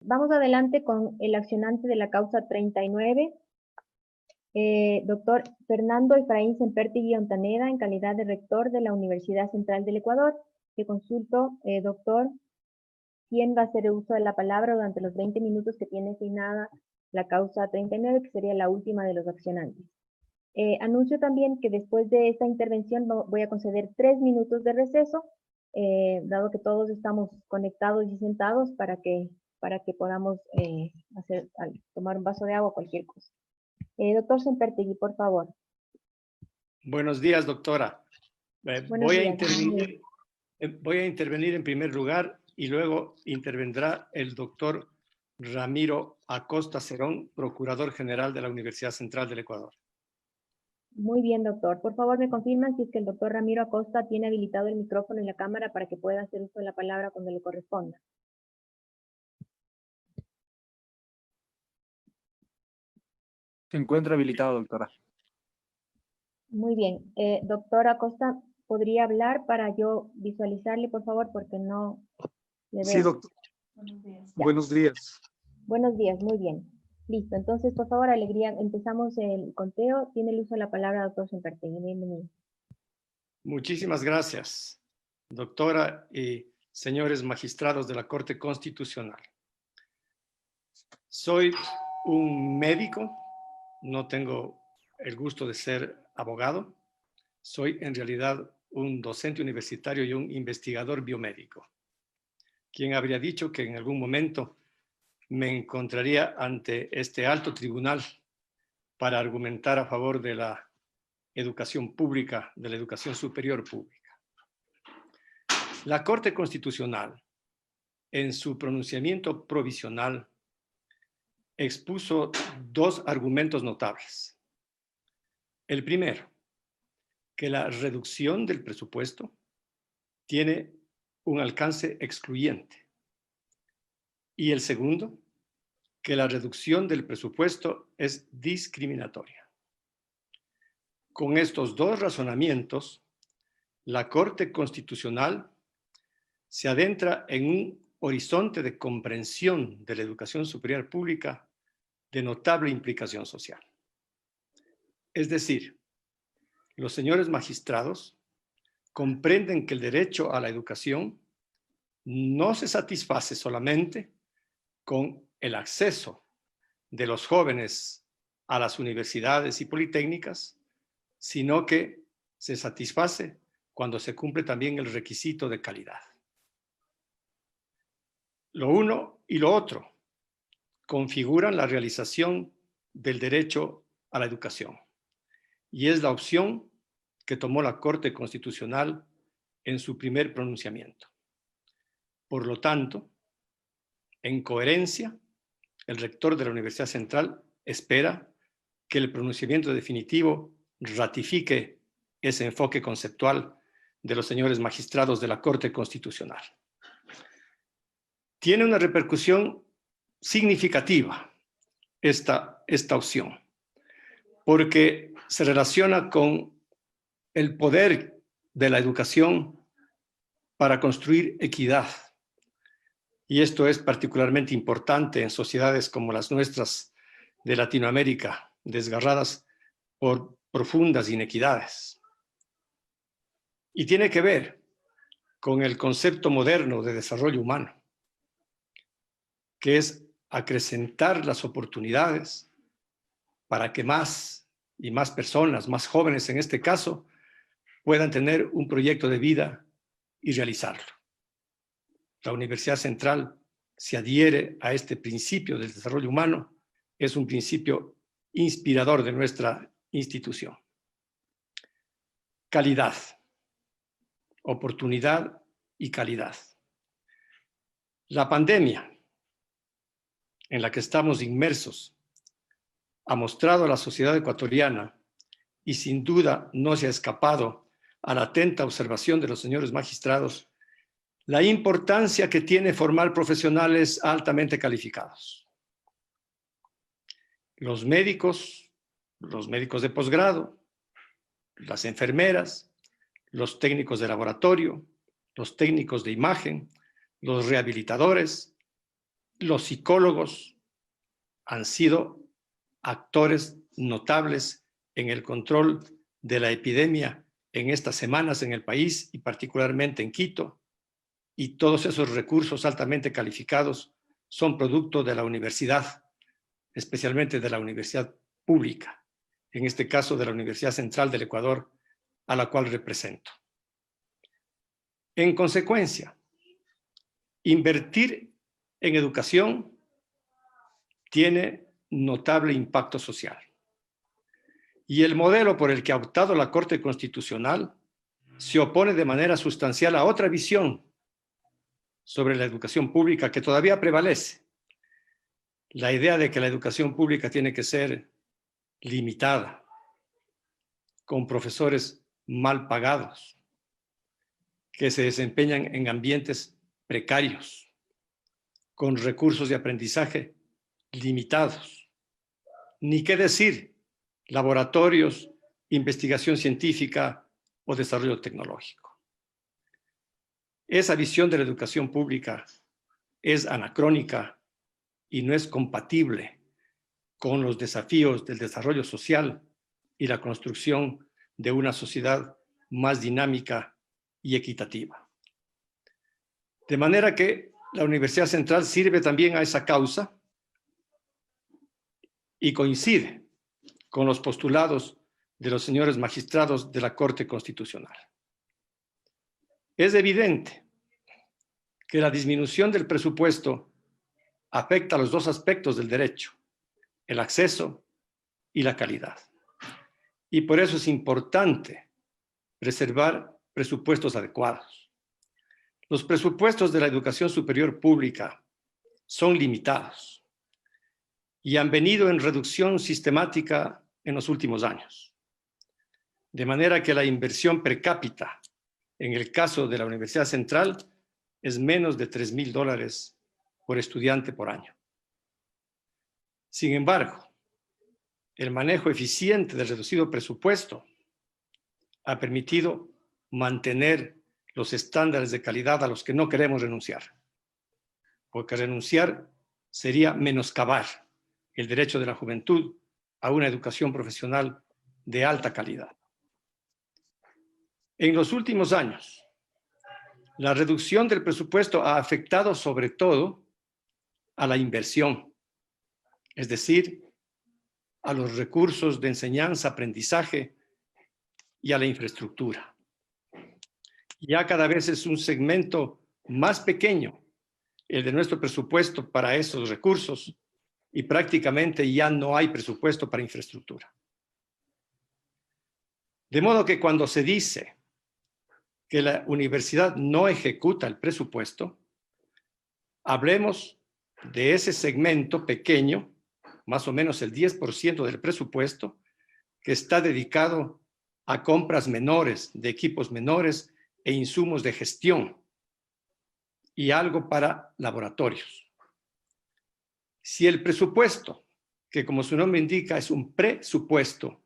Vamos adelante con el accionante de la causa 39, doctor Fernando Efraín Sempertegui Ontaneda, en calidad de rector de la Universidad Central del Ecuador. Le consulto, doctor, ¿quién va a hacer uso de la palabra durante los 20 minutos que tiene asignada la causa 39, que sería la última de los accionantes? Anuncio también que después de esta intervención voy a conceder 3 minutos de receso, dado que todos estamos conectados y sentados para que podamos tomar un vaso de agua o cualquier cosa. Doctor Sempertegui, por favor. Buenos días, doctora. Buenos días. Voy a intervenir en primer lugar y luego intervendrá el doctor Ramiro Acosta Cerón, Procurador General de la Universidad Central del Ecuador. Muy bien, doctor. Por favor, me confirman si es que el doctor Ramiro Acosta tiene habilitado el micrófono y la cámara para que pueda hacer uso de la palabra cuando le corresponda. Se encuentra habilitado, doctora. Muy bien. Doctor Acosta, ¿podría hablar para yo visualizarle, por favor? Porque no le veo. Sí, doctor. Buenos días. Buenos días. Buenos días, muy bien. Listo, entonces, por favor, Alegría, empezamos el conteo. Tiene el uso de la palabra, doctor Sempertegui. Bienvenido. Muchísimas gracias, doctora y señores magistrados de la Corte Constitucional. Soy un médico, no tengo el gusto de ser abogado. Soy en realidad un docente universitario y un investigador biomédico. ¿Quién habría dicho que en algún momento me encontraría ante este alto tribunal para argumentar a favor de la educación pública, de la educación superior pública? La Corte Constitucional, en su pronunciamiento provisional, expuso dos argumentos notables. El primero, que la reducción del presupuesto tiene un alcance excluyente. Y el segundo, que la reducción del presupuesto es discriminatoria. Con estos dos razonamientos, la Corte Constitucional se adentra en un horizonte de comprensión de la educación superior pública de notable implicación social. Es decir, los señores magistrados comprenden que el derecho a la educación no se satisface solamente con el acceso de los jóvenes a las universidades y politécnicas, sino que se satisface cuando se cumple también el requisito de calidad. Lo uno y lo otro configuran la realización del derecho a la educación, y es la opción que tomó la Corte Constitucional en su primer pronunciamiento. Por lo tanto, en coherencia, el rector de la Universidad Central espera que el pronunciamiento definitivo ratifique ese enfoque conceptual de los señores magistrados de la Corte Constitucional. Tiene una repercusión significativa esta opción, porque se relaciona con el poder de la educación para construir equidad. Y esto es particularmente importante en sociedades como las nuestras de Latinoamérica, desgarradas por profundas inequidades. Y tiene que ver con el concepto moderno de desarrollo humano, que es acrecentar las oportunidades para que más y más personas, más jóvenes en este caso, puedan tener un proyecto de vida y realizarlo. La Universidad Central se adhiere a este principio del desarrollo humano, es un principio inspirador de nuestra institución. Calidad, oportunidad y calidad. La pandemia en la que estamos inmersos ha mostrado a la sociedad ecuatoriana, y sin duda no se ha escapado a la atenta observación de los señores magistrados, la importancia que tiene formar profesionales altamente calificados. Los médicos de posgrado, las enfermeras, los técnicos de laboratorio, los técnicos de imagen, los rehabilitadores, los psicólogos han sido actores notables en el control de la epidemia en estas semanas en el país y particularmente en Quito, y todos esos recursos altamente calificados son producto de la universidad, especialmente de la universidad pública, en este caso de la Universidad Central del Ecuador, a la cual represento. En consecuencia, invertir en educación tiene notable impacto social. Y el modelo por el que ha optado la Corte Constitucional se opone de manera sustancial a otra visión sobre la educación pública que todavía prevalece. La idea de que la educación pública tiene que ser limitada, con profesores mal pagados, que se desempeñan en ambientes precarios, con recursos de aprendizaje limitados. Ni qué decir, laboratorios, investigación científica o desarrollo tecnológico. Esa visión de la educación pública es anacrónica y no es compatible con los desafíos del desarrollo social y la construcción de una sociedad más dinámica y equitativa. De manera que la Universidad Central sirve también a esa causa y coincide con los postulados de los señores magistrados de la Corte Constitucional. Es evidente que la disminución del presupuesto afecta a los dos aspectos del derecho, el acceso y la calidad. Y por eso es importante preservar presupuestos adecuados. Los presupuestos de la educación superior pública son limitados y han venido en reducción sistemática en los últimos años. De manera que la inversión per cápita, en el caso de la Universidad Central, es menos de $3,000 por estudiante por año. Sin embargo, el manejo eficiente del reducido presupuesto ha permitido mantener los estándares de calidad a los que no queremos renunciar, porque renunciar sería menoscabar el derecho de la juventud a una educación profesional de alta calidad. En los últimos años, la reducción del presupuesto ha afectado sobre todo a la inversión, es decir, a los recursos de enseñanza, aprendizaje y a la infraestructura. Ya cada vez es un segmento más pequeño el de nuestro presupuesto para esos recursos y prácticamente ya no hay presupuesto para infraestructura. De modo que cuando se dice que la universidad no ejecuta el presupuesto, hablemos de ese segmento pequeño, más o menos el 10% del presupuesto, que está dedicado a compras menores, de equipos menores e insumos de gestión, y algo para laboratorios. Si el presupuesto, que como su nombre indica es un presupuesto,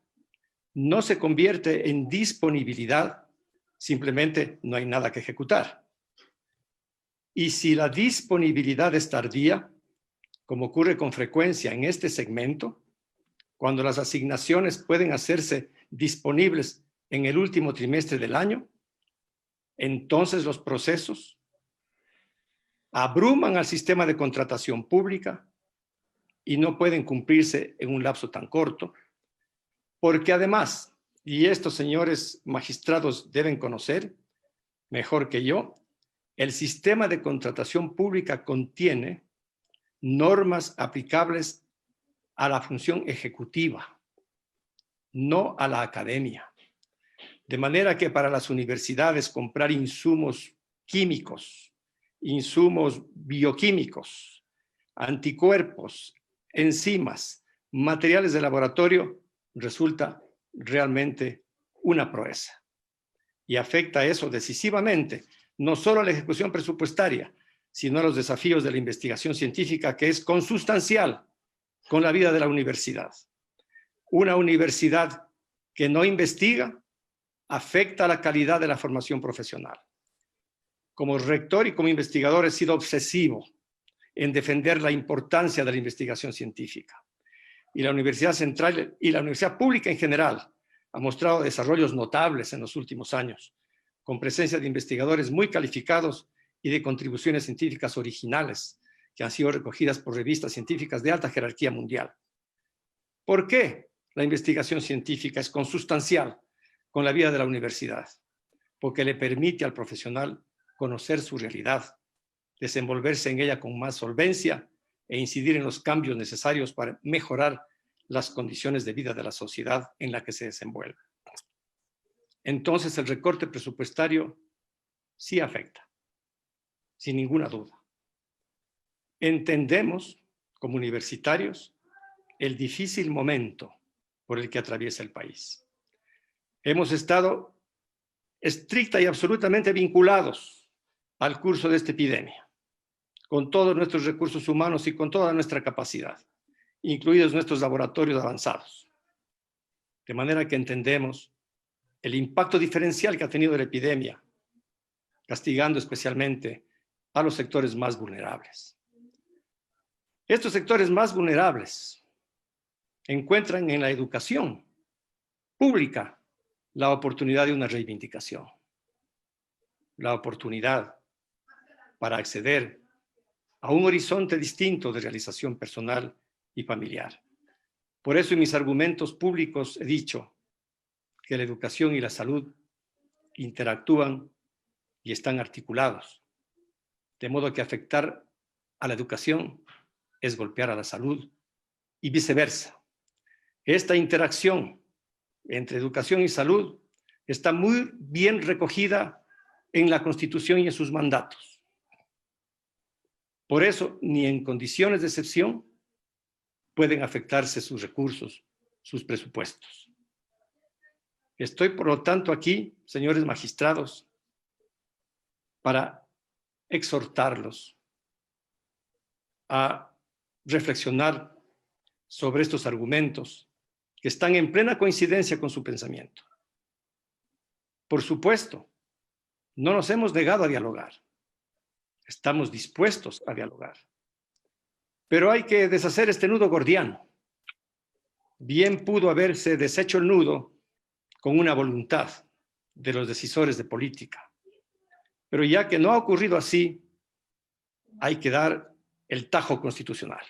no se convierte en disponibilidad, simplemente no hay nada que ejecutar. Y si la disponibilidad es tardía, como ocurre con frecuencia en este segmento, cuando las asignaciones pueden hacerse disponibles en el último trimestre del año, entonces los procesos abruman al sistema de contratación pública y no pueden cumplirse en un lapso tan corto, porque además, y estos señores magistrados deben conocer mejor que yo, el sistema de contratación pública contiene normas aplicables a la función ejecutiva, no a la academia. De manera que para las universidades comprar insumos químicos, insumos bioquímicos, anticuerpos, enzimas, materiales de laboratorio, resulta realmente una proeza. Y afecta eso decisivamente, no solo a la ejecución presupuestaria, sino a los desafíos de la investigación científica, que es consustancial con la vida de la universidad. Una universidad que no investiga afecta la calidad de la formación profesional. Como rector y como investigador he sido obsesivo en defender la importancia de la investigación científica. Y la Universidad Central y la Universidad Pública en general ha mostrado desarrollos notables en los últimos años, con presencia de investigadores muy calificados y de contribuciones científicas originales que han sido recogidas por revistas científicas de alta jerarquía mundial. ¿Por qué la investigación científica es consustancial con la vida de la universidad? Porque le permite al profesional conocer su realidad, desenvolverse en ella con más solvencia e incidir en los cambios necesarios para mejorar las condiciones de vida de la sociedad en la que se desenvuelve. Entonces, el recorte presupuestario sí afecta, sin ninguna duda. Entendemos, como universitarios, el difícil momento por el que atraviesa el país. Hemos estado estricta y absolutamente vinculados al curso de esta epidemia, con todos nuestros recursos humanos y con toda nuestra capacidad, incluidos nuestros laboratorios avanzados. De manera que entendemos el impacto diferencial que ha tenido la epidemia, castigando especialmente a los sectores más vulnerables. Estos sectores más vulnerables encuentran en la educación pública la oportunidad de una reivindicación, la oportunidad para acceder a un horizonte distinto de realización personal y familiar. Por eso en mis argumentos públicos he dicho que la educación y la salud interactúan y están articulados, de modo que afectar a la educación es golpear a la salud y viceversa. Esta interacción entre educación y salud está muy bien recogida en la Constitución y en sus mandatos. Por eso, ni en condiciones de excepción pueden afectarse sus recursos, sus presupuestos. Estoy, por lo tanto, aquí, señores magistrados, para exhortarlos a reflexionar sobre estos argumentos que están en plena coincidencia con su pensamiento. Por supuesto, no nos hemos negado a dialogar. Estamos dispuestos a dialogar. Pero hay que deshacer este nudo gordiano. Bien pudo haberse deshecho el nudo con una voluntad de los decisores de política. Pero ya que no ha ocurrido así, hay que dar el tajo constitucional,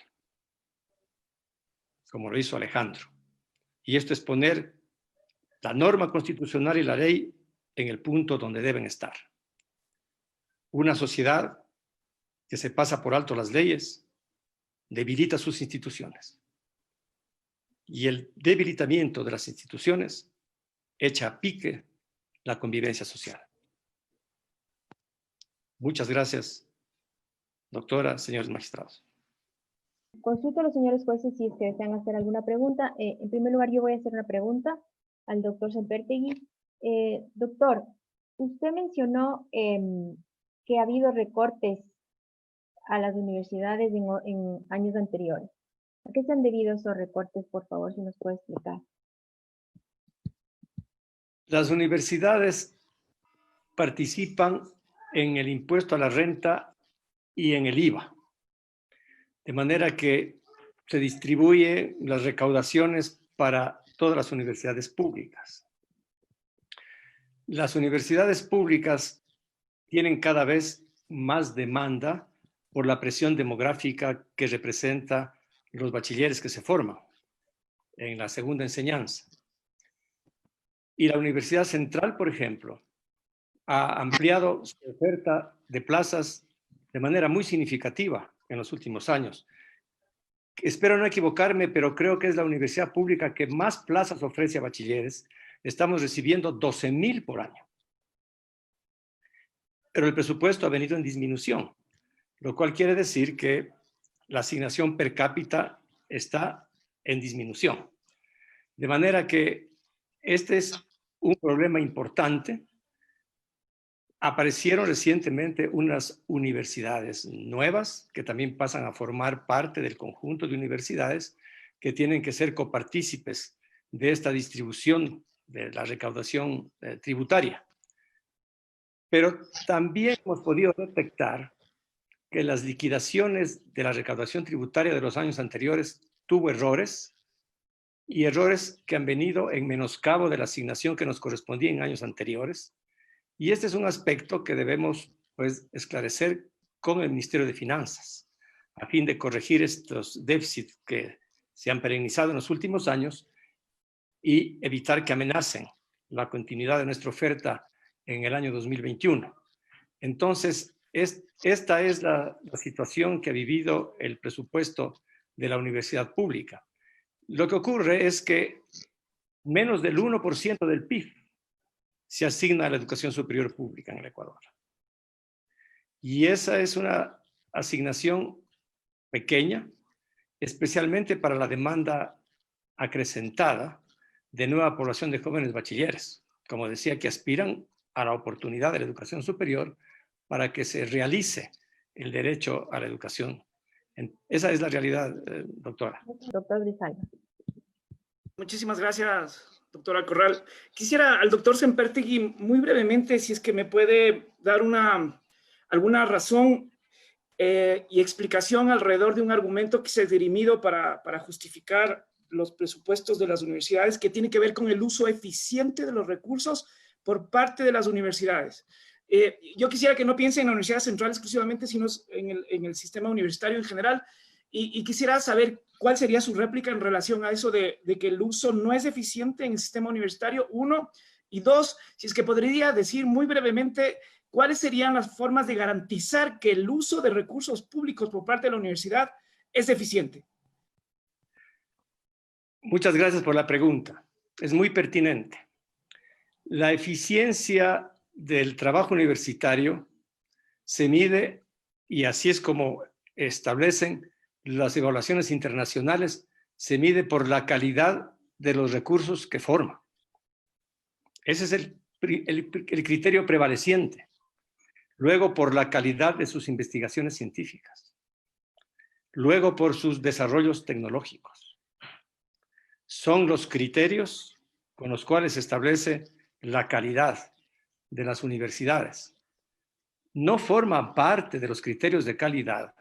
como lo hizo Alejandro. Y esto es poner la norma constitucional y la ley en el punto donde deben estar. Una sociedad que se pasa por alto las leyes debilita sus instituciones. Y el debilitamiento de las instituciones echa a pique la convivencia social. Muchas gracias, doctora, señores magistrados. Consulto a los señores jueces si es que desean hacer alguna pregunta. En primer lugar, yo voy a hacer una pregunta al doctor Sempertegui. Doctor, usted mencionó que ha habido recortes a las universidades en años anteriores. ¿A qué se han debido esos recortes? Por favor, si nos puede explicar. Las universidades participan en el impuesto a la renta y en el IVA, de manera que se distribuyen las recaudaciones para todas las universidades públicas. Las universidades públicas tienen cada vez más demanda por la presión demográfica que representa los bachilleres que se forman en la segunda enseñanza. Y la Universidad Central, por ejemplo, ha ampliado su oferta de plazas de manera muy significativa en los últimos años. Espero no equivocarme, pero creo que es la universidad pública que más plazas ofrece a bachilleres. Estamos recibiendo 12,000 por año. Pero el presupuesto ha venido en disminución, lo cual quiere decir que la asignación per cápita está en disminución. De manera que este es un problema importante. Aparecieron recientemente unas universidades nuevas que también pasan a formar parte del conjunto de universidades que tienen que ser copartícipes de esta distribución de la recaudación tributaria. Pero también hemos podido detectar que las liquidaciones de la recaudación tributaria de los años anteriores tuvo errores y errores que han venido en menoscabo de la asignación que nos correspondía en años anteriores. Y este es un aspecto que debemos, pues, esclarecer con el Ministerio de Finanzas, a fin de corregir estos déficits que se han perennizado en los últimos años y evitar que amenacen la continuidad de nuestra oferta en el año 2021. Entonces, esta es la situación que ha vivido el presupuesto de la universidad pública. Lo que ocurre es que menos del 1% del PIB se asigna a la educación superior pública en el Ecuador. Y esa es una asignación pequeña, especialmente para la demanda acrecentada de nueva población de jóvenes bachilleres, como decía, que aspiran a la oportunidad de la educación superior para que se realice el derecho a la educación. Esa es la realidad, doctora. Doctor Grijalva. Muchísimas gracias, doctora Corral. Quisiera al doctor Sempertegui muy brevemente, si es que me puede dar alguna razón y explicación alrededor de un argumento que se ha dirimido para justificar los presupuestos de las universidades, que tiene que ver con el uso eficiente de los recursos por parte de las universidades. Yo quisiera que no piensen en la Universidad Central exclusivamente, sino en el sistema universitario en general, y quisiera saber cuál sería su réplica en relación a eso de que el uso no es eficiente en el sistema universitario, uno, y dos, si es que podría decir muy brevemente cuáles serían las formas de garantizar que el uso de recursos públicos por parte de la universidad es eficiente. Muchas gracias por la pregunta. Es muy pertinente. La eficiencia del trabajo universitario se mide, y así es como establecen las evaluaciones internacionales, se mide por la calidad de los recursos que forma. Ese es el criterio prevaleciente. Luego, por la calidad de sus investigaciones científicas. Luego, por sus desarrollos tecnológicos. Son los criterios con los cuales se establece la calidad de las universidades. No forman parte de los criterios de calidad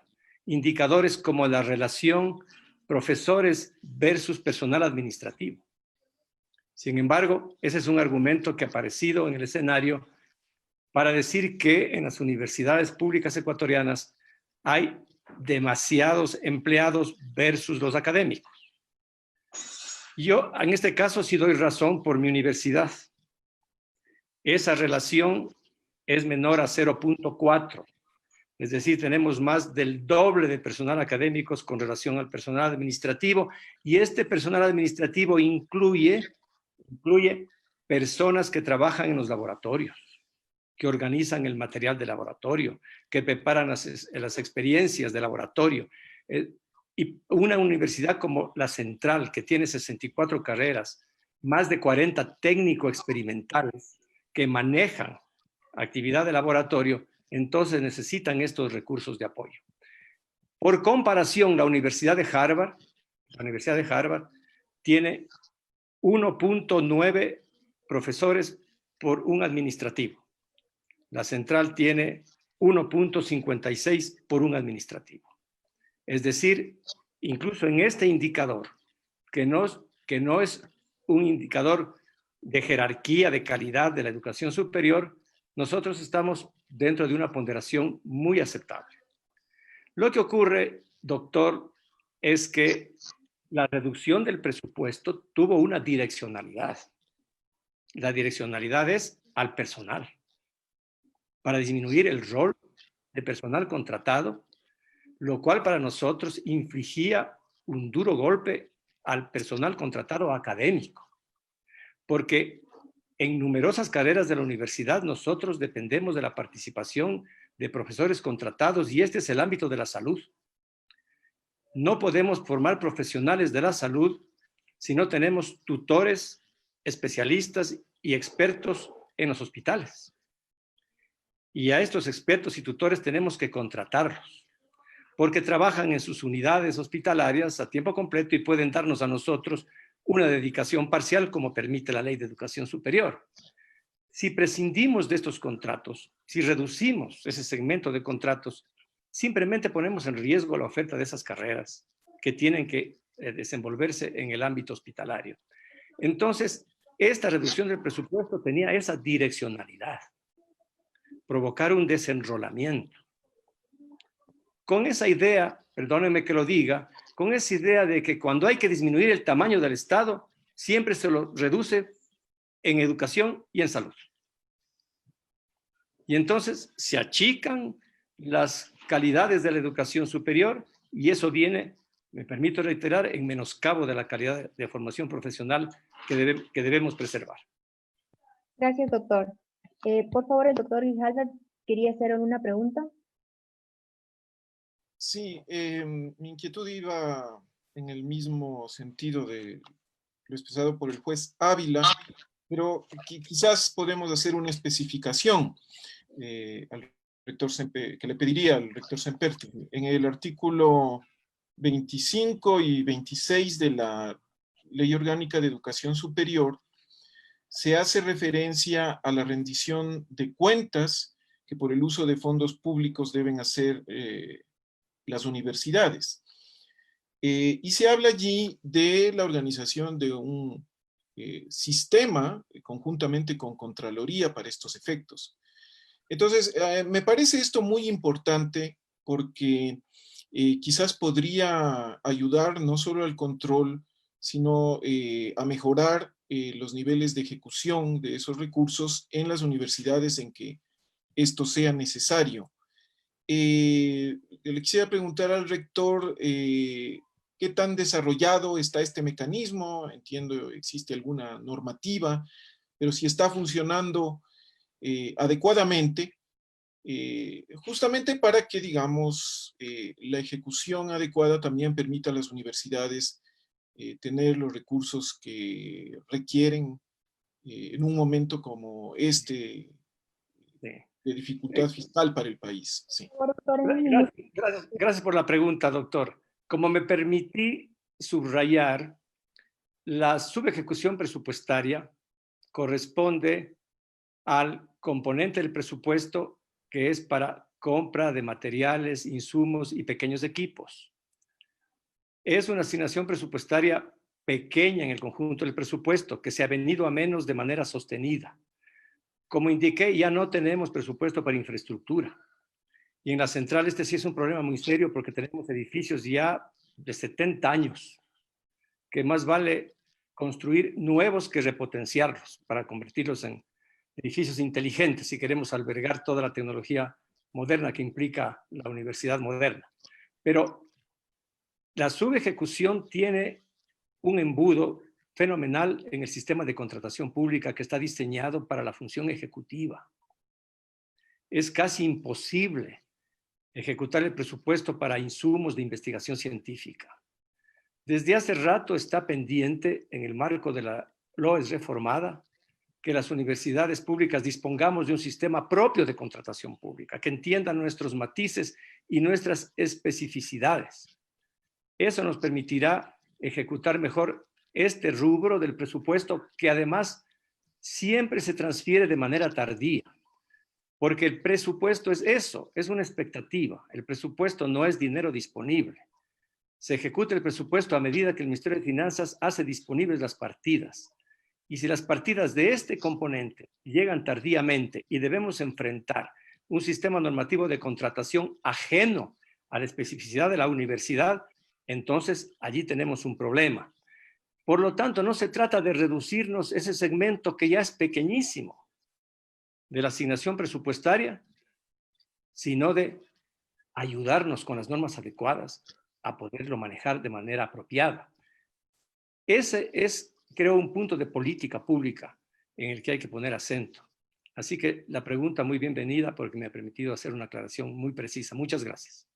indicadores como la relación profesores versus personal administrativo. Sin embargo, ese es un argumento que ha aparecido en el escenario para decir que en las universidades públicas ecuatorianas hay demasiados empleados versus los académicos. Yo, en este caso, sí doy razón por mi universidad. Esa relación es menor a 0.4. Es decir, tenemos más del doble de personal académicos con relación al personal administrativo, y este personal administrativo incluye personas que trabajan en los laboratorios, que organizan el material de laboratorio, que preparan las experiencias de laboratorio. Y una universidad como la Central, que tiene 64 carreras, más de 40 técnicos experimentales que manejan actividad de laboratorio, entonces necesitan estos recursos de apoyo. Por comparación, la Universidad de Harvard tiene 1.9 profesores por un administrativo. La Central tiene 1.56 por un administrativo. Es decir, incluso en este indicador, que no es un indicador de jerarquía, de calidad de la educación superior, nosotros estamos dentro de una ponderación muy aceptable. Lo que ocurre, doctor, es que la reducción del presupuesto tuvo una direccionalidad. La direccionalidad es al personal, para disminuir el rol de personal contratado, lo cual para nosotros infligía un duro golpe al personal contratado académico, porque en numerosas carreras de la universidad nosotros dependemos de la participación de profesores contratados, y este es el ámbito de la salud. No podemos formar profesionales de la salud si no tenemos tutores, especialistas y expertos en los hospitales. Y a estos expertos y tutores tenemos que contratarlos, porque trabajan en sus unidades hospitalarias a tiempo completo y pueden darnos a nosotros una dedicación parcial, como permite la Ley de Educación Superior. Si prescindimos de estos contratos, si reducimos ese segmento de contratos, simplemente ponemos en riesgo la oferta de esas carreras que tienen que desenvolverse en el ámbito hospitalario. Entonces, esta reducción del presupuesto tenía esa direccionalidad, provocar un desenrolamiento. Con esa idea, perdónenme que lo diga, con esa idea de que cuando hay que disminuir el tamaño del Estado, siempre se lo reduce en educación y en salud. Y entonces se achican las calidades de la educación superior y eso viene, me permito reiterar, en menoscabo de la calidad de formación profesional que debemos preservar. Gracias, doctor. Por favor, el doctor Grijalva quería hacer una pregunta. Sí, mi inquietud iba en el mismo sentido de lo expresado por el juez Ávila, pero quizás podemos hacer una especificación al rector que le pediría al rector Sempertegui. En el artículo 25 y 26 de la Ley Orgánica de Educación Superior se hace referencia a la rendición de cuentas que por el uso de fondos públicos deben hacer las universidades. Y se habla allí de la organización de un sistema conjuntamente con Contraloría para estos efectos. Entonces, me parece esto muy importante porque quizás podría ayudar no solo al control, sino a mejorar los niveles de ejecución de esos recursos en las universidades en que esto sea necesario. Le quisiera preguntar al rector qué tan desarrollado está este mecanismo. Entiendo, existe alguna normativa, pero si está funcionando adecuadamente, justamente para que, digamos, la ejecución adecuada también permita a las universidades tener los recursos que requieren en un momento como este de dificultad fiscal para el país. Sí. Gracias por la pregunta, doctor. Como me permití subrayar, la subejecución presupuestaria corresponde al componente del presupuesto que es para compra de materiales, insumos y pequeños equipos. Es una asignación presupuestaria pequeña en el conjunto del presupuesto que se ha venido a menos de manera sostenida. Como indiqué, ya no tenemos presupuesto para infraestructura. Y en la central este sí es un problema muy serio porque tenemos edificios ya de 70 años, que más vale construir nuevos que repotenciarlos para convertirlos en edificios inteligentes si queremos albergar toda la tecnología moderna que implica la universidad moderna. Pero la subejecución tiene un embudo fenomenal en el sistema de contratación pública que está diseñado para la función ejecutiva. Es casi imposible ejecutar el presupuesto para insumos de investigación científica. Desde hace rato está pendiente, en el marco de la LOES reformada, que las universidades públicas dispongamos de un sistema propio de contratación pública, que entienda nuestros matices y nuestras especificidades. Eso nos permitirá ejecutar mejor este rubro del presupuesto, que además siempre se transfiere de manera tardía, porque el presupuesto es eso, es una expectativa. El presupuesto no es dinero disponible. Se ejecuta el presupuesto a medida que el Ministerio de Finanzas hace disponibles las partidas. Y si las partidas de este componente llegan tardíamente y debemos enfrentar un sistema normativo de contratación ajeno a la especificidad de la universidad, entonces allí tenemos un problema. Por lo tanto, no se trata de reducirnos ese segmento que ya es pequeñísimo de la asignación presupuestaria, sino de ayudarnos con las normas adecuadas a poderlo manejar de manera apropiada. Ese es, creo, un punto de política pública en el que hay que poner acento. Así que la pregunta muy bienvenida porque me ha permitido hacer una aclaración muy precisa. Muchas gracias.